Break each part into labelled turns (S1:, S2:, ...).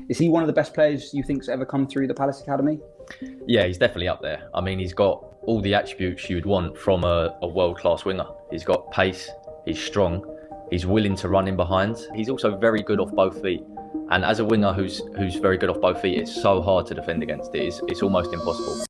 S1: Is he one of the best players you think's ever come through the Palace Academy?
S2: Yeah, he's definitely up there. I mean, he's got all the attributes you would want from a world-class winger. He's got pace, he's strong, he's willing to run in behind. He's also very good off both feet. And as a winger who's very good off both feet, it's so hard to defend against it. It's almost impossible.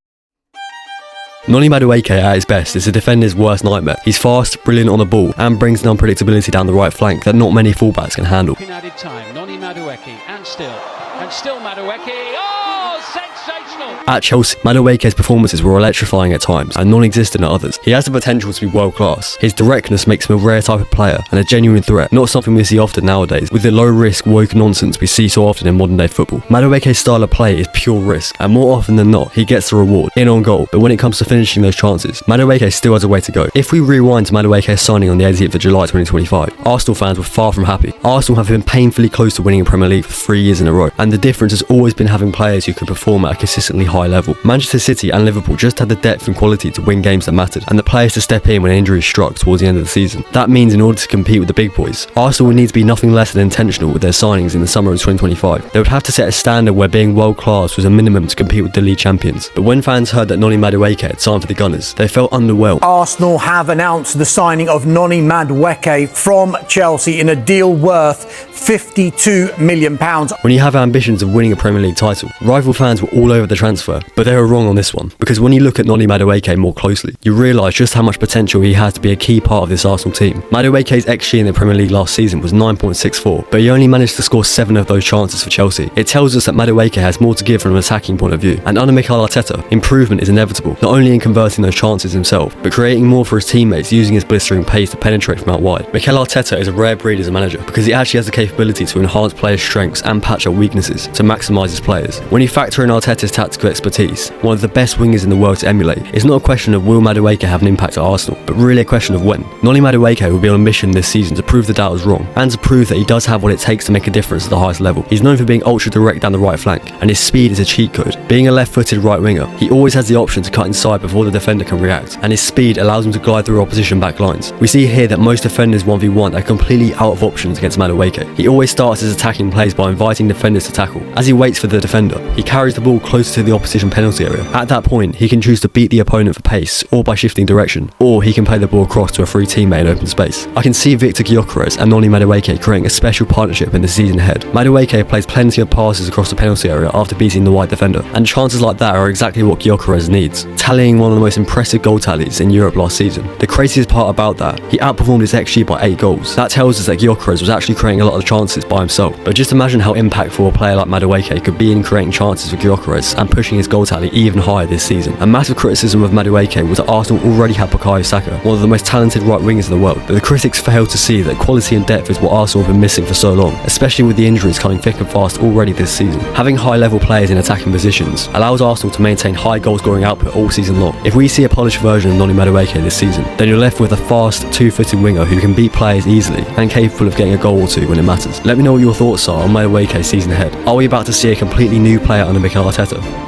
S3: Noni Madueke at his best is a defender's worst nightmare. He's fast, brilliant on the ball, and brings an unpredictability down the right flank that not many fullbacks can handle.
S4: Added time, Noni Madueke, and still Madueke. Oh, sensational!
S3: At Chelsea, Madueke's performances were electrifying at times and non-existent at others. He has the potential to be world class. His directness makes him a rare type of player and a genuine threat, not something we see often nowadays, with the low risk, woke nonsense we see so often in modern day football. Madueke's style of play is pure risk, and more often than not, he gets the reward, in on goal, but when it comes to finishing those chances, Madueke still has a way to go. If we rewind to Madueke's signing on the 18th of July 2025, Arsenal fans were far from happy. Arsenal have been painfully close to winning a Premier League for 3 years in a row, and the difference has always been having players who can perform at a consistently high level. Manchester City and Liverpool just had the depth and quality to win games that mattered, and the players to step in when injuries struck towards the end of the season. That means in order to compete with the big boys, Arsenal would need to be nothing less than intentional with their signings in the summer of 2025. They would have to set a standard where being world class was a minimum to compete with the league champions. But when fans heard that Noni Madueke had signed for the Gunners, they felt underwhelmed.
S5: Arsenal have announced the signing of Noni Madueke from Chelsea in a deal worth £52 million.
S3: When you have ambitions of winning a Premier League title, rival fans were all over the transfer, but they were wrong on this one, because when you look at Noni Madueke more closely, you realise just how much potential he has to be a key part of this Arsenal team. Madueke's XG in the Premier League last season was 9.64, but he only managed to score 7 of those chances for Chelsea. It tells us that Madueke has more to give from an attacking point of view, and under Mikel Arteta, improvement is inevitable, not only in converting those chances himself, but creating more for his teammates using his blistering pace to penetrate from out wide. Mikel Arteta is a rare breed as a manager, because he actually has the capability to enhance players' strengths and patch up weaknesses to maximise his players. When you factor in Arteta's tactical expertise, one of the best wingers in the world to emulate, it's not a question of will Madueke have an impact at Arsenal, but really a question of when. Noni Madueke will be on a mission this season to prove the doubters wrong, and to prove that he does have what it takes to make a difference at the highest level. He's known for being ultra direct down the right flank, and his speed is a cheat code. Being a left-footed right winger, he always has the option to cut inside before the defender can react, and his speed allows him to glide through opposition back lines. We see here that most defenders 1v1 are completely out of options against Madueke. He always starts his attacking plays by inviting defenders to tackle. As he waits for the defender, he carries the ball closer to the opposition penalty area. At that point, he can choose to beat the opponent for pace, or by shifting direction, or he can play the ball across to a free teammate in open space. I can see Victor Gyökeres and Noni Madueke creating a special partnership in the season ahead. Madueke plays plenty of passes across the penalty area after beating the wide defender, and chances like that are exactly what Gyökeres needs, tallying one of the most impressive goal tallies in Europe last season. The craziest part about that, he outperformed his XG by 8 goals. That tells us that Gyökeres was actually creating a lot of chances by himself. But just imagine how impactful a player like Madueke could be in creating chances for Gyökeres and pushing his goal tally even higher this season. A massive criticism of Madueke was that Arsenal already had Bukayo Saka, one of the most talented right wingers in the world, but the critics failed to see that quality and depth is what Arsenal have been missing for so long, especially with the injuries coming thick and fast already this season. Having high level players in attacking positions allows Arsenal to maintain high goal scoring output all season long. If we see a polished version of Noni Madueke this season, then you're left with a fast, two-footed winger who can beat players easily and capable of getting a goal or two when it matters. Let me know what your thoughts are on Madueke's season ahead. Are we about to see a completely new player under Mikel Arteta?